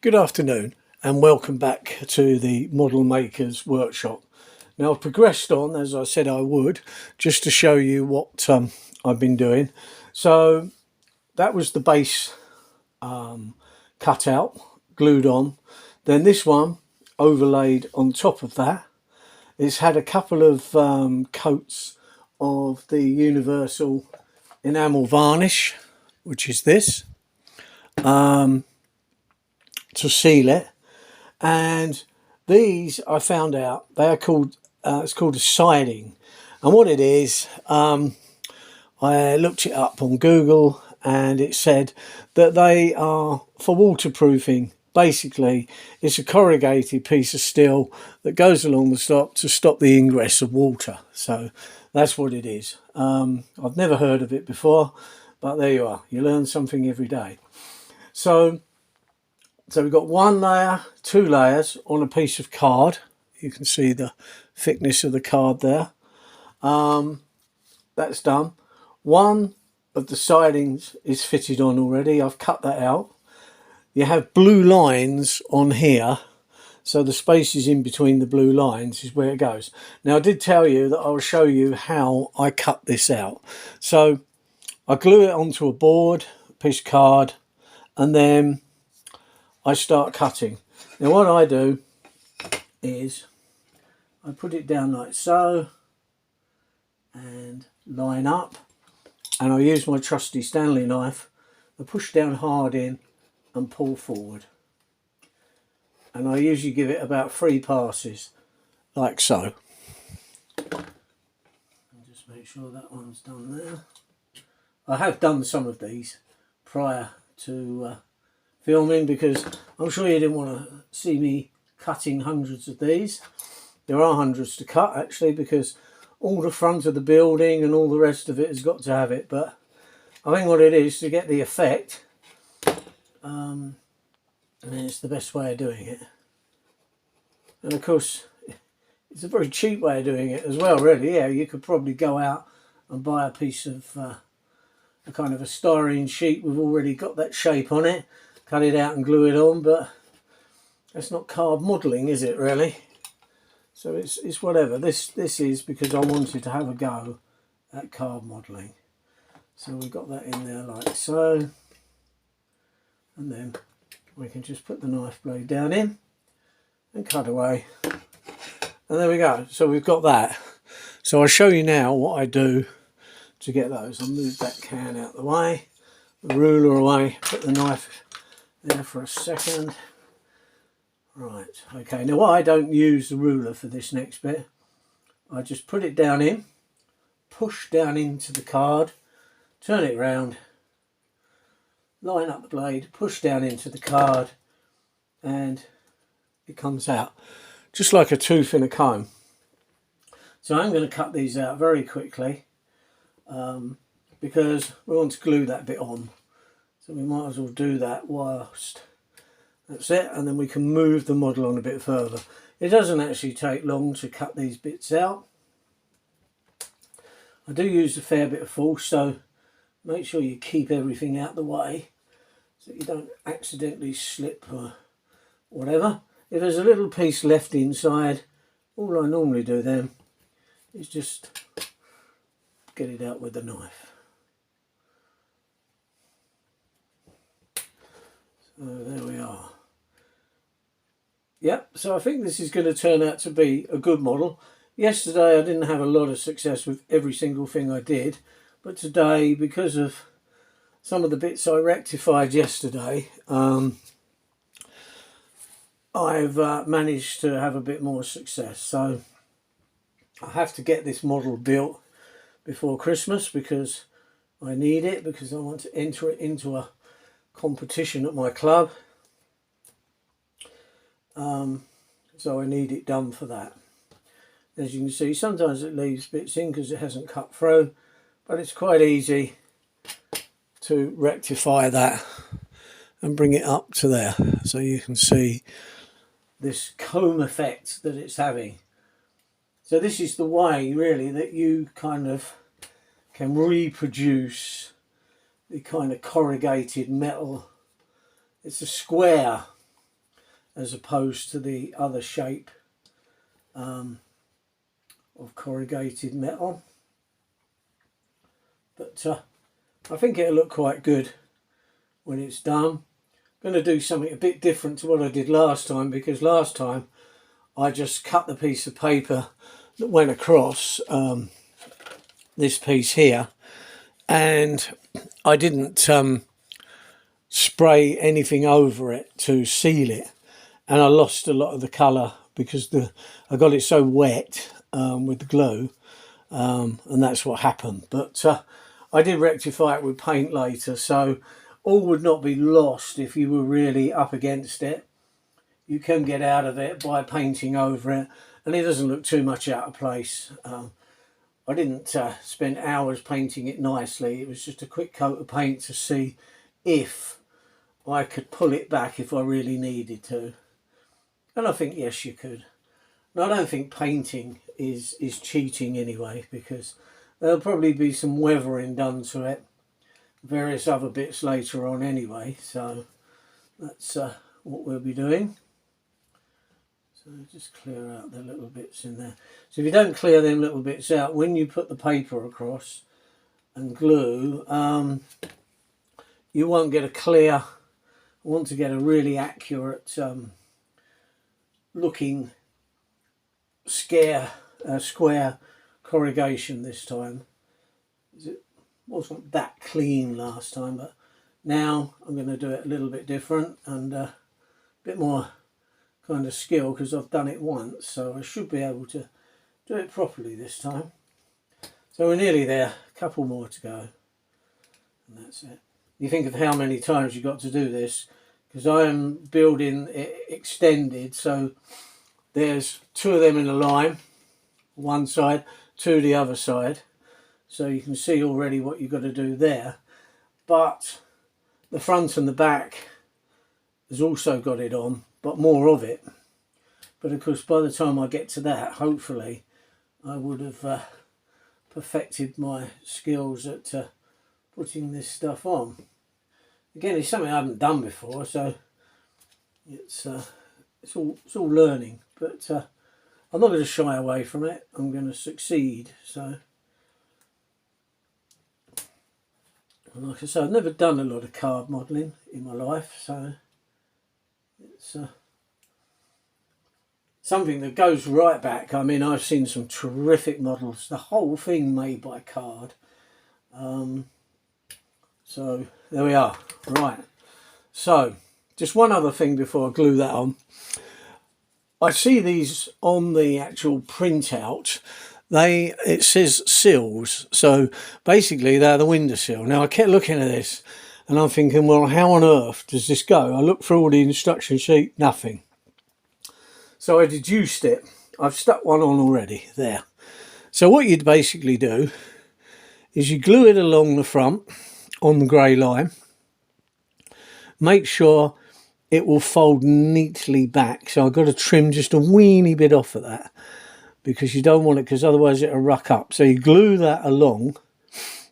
Good afternoon and welcome back to the Model Makers Workshop. Now I've progressed on, as I said I would, just to show you what I've been doing. So that was the base cut out, glued on. Then this one overlaid on top of that. It's had a couple of coats of the universal enamel varnish, which is this, to seal it. And these, I found out, they are called, it's called a siding. And what it is, I looked it up on Google and it said that they are for waterproofing. Basically, it's a corrugated piece of steel that goes along the top to stop the ingress of water. So that's what it is. I've never heard of it before, but there you are. You learn something every day. So we've got one layer, two layers on a piece of card. You can see the thickness of the card there. That's done. One of the sidings is fitted on already. I've cut that out. You have blue lines on here. So the spaces in between the blue lines is where it goes. Now I did tell you that I'll show you how I cut this out. So I glue it onto a board, a piece of card, and then I start cutting. Now what I do is I put it down like so and line up, and I use my trusty Stanley knife to push down hard in and pull forward, and I usually give it about 3 passes like so. And just make sure that one's done there. I have done some of these prior to filming because I'm sure you didn't want to see me cutting hundreds of these. There are hundreds to cut actually, because all the front of the building and all the rest of it has got to have it, but I think what it is to get the effect, and it's the best way of doing it. And of course it's a very cheap way of doing it as well, really. Yeah, you could probably go out and buy a piece of a kind of a styrene sheet with already got that shape on it, cut it out and glue it on, but that's not card modelling, is it really? So it's whatever. This is because I wanted to have a go at card modelling. So we've got that in there like so, and then we can just put the knife blade down in and cut away, and there we go. So we've got that. So I'll show you now what I do to get those. I'll move that can out the way, the ruler away, put the knife there for a second. Right, okay, now I don't use the ruler for this next bit. I just put it down in, push down into the card, turn it round, line up the blade, push down into the card, and it comes out just like a tooth in a comb. So I'm going to cut these out very quickly because we want to glue that bit on. So we might as well do that whilst that's it, and then we can move the model on a bit further. It doesn't actually take long to cut these bits out. I do use a fair bit of force, so make sure you keep everything out the way so you don't accidentally slip or whatever. If there's a little piece left inside, all I normally do then is just get it out with the knife. So there we are. Yep, so I think this is going to turn out to be a good model. Yesterday I didn't have a lot of success with every single thing I did, but today, because of some of the bits I rectified yesterday, I've managed to have a bit more success. So I have to get this model built before Christmas because I need it, because I want to enter it into a competition at my club. So I need it done for that. As you can see, sometimes it leaves bits in because it hasn't cut through, but it's quite easy to rectify that and bring it up to there, so you can see this comb effect that it's having. So this is the way really that you kind of can reproduce the kind of corrugated metal. It's a square as opposed to the other shape of corrugated metal. But I think it'll look quite good when it's done. I'm going to do something a bit different to what I did last time, because last time I just cut the piece of paper that went across this piece here, and I didn't spray anything over it to seal it, and I lost a lot of the colour because I got it so wet with the glue, and that's what happened. But I did rectify it with paint later, so all would not be lost if you were really up against it. You can get out of it by painting over it, and it doesn't look too much out of place. I didn't spend hours painting it nicely. It was just a quick coat of paint to see if I could pull it back if I really needed to. And I think yes, you could. And I don't think painting is cheating anyway, because there'll probably be some weathering done to it, various other bits later on anyway, so that's what we'll be doing. So just clear out the little bits in there. So if you don't clear them little bits out, when you put the paper across and glue, you won't get a clear. I want to get a really accurate looking square corrugation this time. It wasn't that clean last time, but now I'm going to do it a little bit different and a bit more kind of skill, because I've done it once, so I should be able to do it properly this time. So we're nearly there, a couple more to go, and that's it. You think of how many times you've got to do this, because I am building it extended, so there's 2 of them in a line, one side, 2 the other side, so you can see already what you've got to do there. But the front and the back has also got it on, but more of it. But of course, by the time I get to that, hopefully I would have perfected my skills at putting this stuff on. Again, it's something I haven't done before, so it's all learning. But I'm not going to shy away from it. I'm going to succeed. So, like I said, I've never done a lot of card modelling in my life, so it's something that goes right back. I mean, I've seen some terrific models, the whole thing made by card. So there we are. Right, so just one other thing before I glue that on. I see these on the actual printout. It says sills, so basically they're the windowsill. Now I kept looking at this and I'm thinking, well, how on earth does this go? I looked through all the instruction sheet, nothing. So I deduced it. I've stuck one on already there. So what you'd basically do is you glue it along the front on the grey line. Make sure it will fold neatly back. So I've got to trim just a weeny bit off of that, because you don't want it, because otherwise it'll ruck up. So you glue that along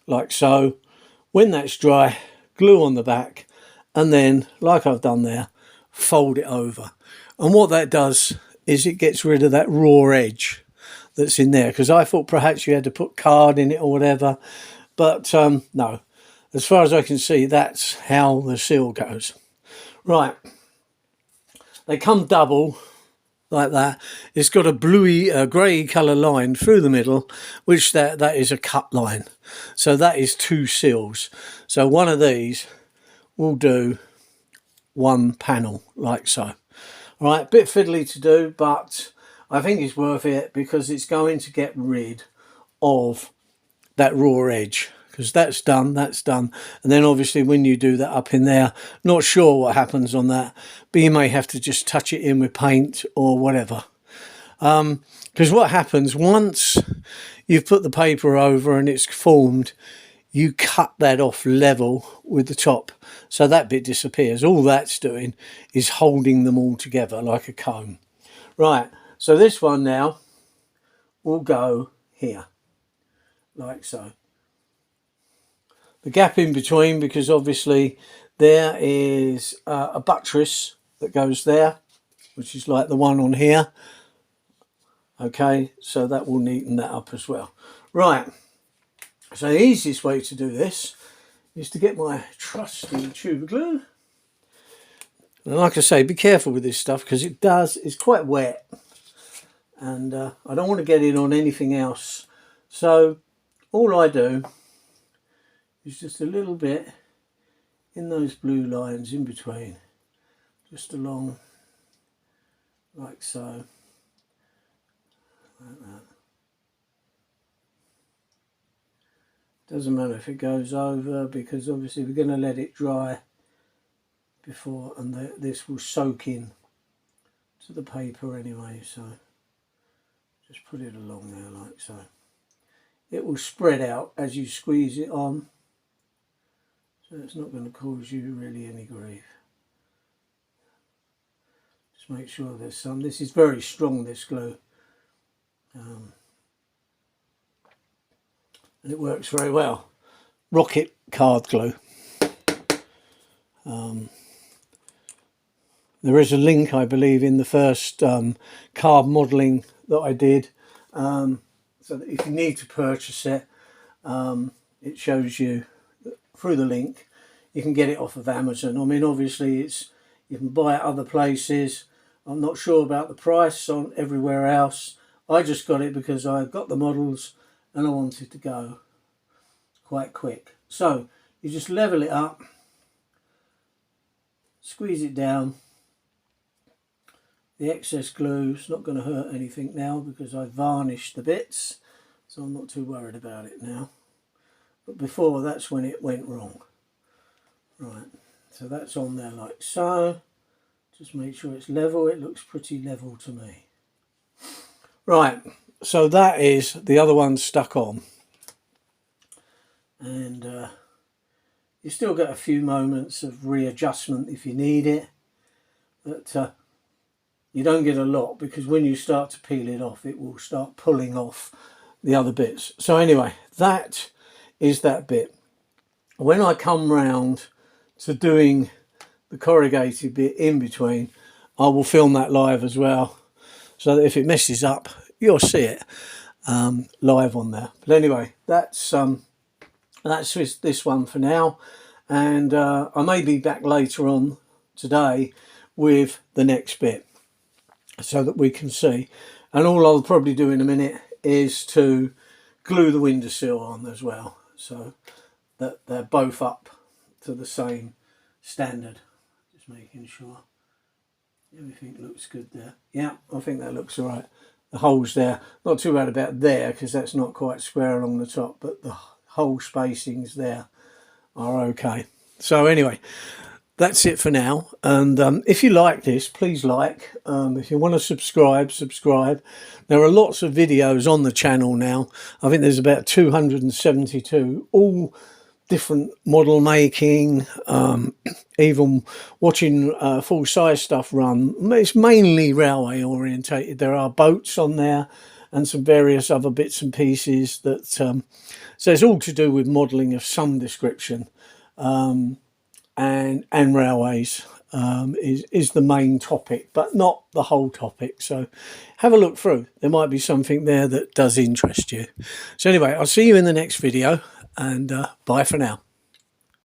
like so. When that's dry, glue on the back, and then, like I've done there, fold it over. And what that does is it gets rid of that raw edge that's in there, because I thought perhaps you had to put card in it or whatever, but no. As far as I can see, that's how the seal goes. Right, they come double like that. It's got a bluey, grey colour line through the middle, which that is a cut line. So that is 2 seals. So one of these will do 1 panel, like so. All right, bit fiddly to do, but I think it's worth it, because it's going to get rid of that raw edge. Because that's done. And then obviously when you do that up in there, not sure what happens on that, but you may have to just touch it in with paint or whatever. Because what happens once you've put the paper over and it's formed, you cut that off level with the top, so that bit disappears. All that's doing is holding them all together like a comb. Right, so this one now will go here, like so. The gap in between, because obviously there is a buttress that goes there, which is like the one on here. Okay, so that will neaten that up as well. Right, so the easiest way to do this is to get my trusty tube of glue. And like I say, be careful with this stuff because it's quite wet. And I don't want to get it on anything else. So all I do is just a little bit in those blue lines in between. Just along like so. Like that. Doesn't matter if it goes over because obviously we're going to let it dry before, and this will soak in to the paper anyway, so just put it along there like so. It will spread out as you squeeze it on, so it's not going to cause you really any grief. Just make sure there's some. This is very strong, this glue. And it works very well. Rocket card glue. There is a link, I believe, in the first card modelling that I did, so that if you need to purchase it, it shows you through the link. You can get it off of Amazon. I mean, obviously you can buy it other places. I'm not sure about the price on everywhere else. I just got it because I got the models and I wanted to go quite quick. So you just level it up, squeeze it down. The excess glue is not going to hurt anything now because I varnished the bits, so I'm not too worried about it now. But before, that's when it went wrong. Right, so that's on there like so. Just make sure it's level. It looks pretty level to me. Right, so that is the other one stuck on. And you still get a few moments of readjustment if you need it. But you don't get a lot because when you start to peel it off, it will start pulling off the other bits. So anyway, that is that bit. When I come round to doing the corrugated bit in between, I will film that live as well, so that if it messes up, you'll see it live on there. But anyway, that's this one for now, and I may be back later on today with the next bit so that we can see. And all I'll probably do in a minute is to glue the windowsill on as well, so that they're both up to the same standard. Just making sure everything looks good there. Yeah, I think that looks all right. The holes there, not too bad about there because that's not quite square along the top, but the hole spacings there are okay. So anyway, that's it for now. And if you like this, please like. If you want to subscribe. There are lots of videos on the channel now. I think there's about 272, all different model making, even watching full size stuff run. It's mainly railway orientated. There are boats on there and some various other bits and pieces that so it's all to do with modelling of some description, and railways is the main topic, but not the whole topic. So have a look through. There might be something there that does interest you. So anyway, I'll see you in the next video, and bye for now.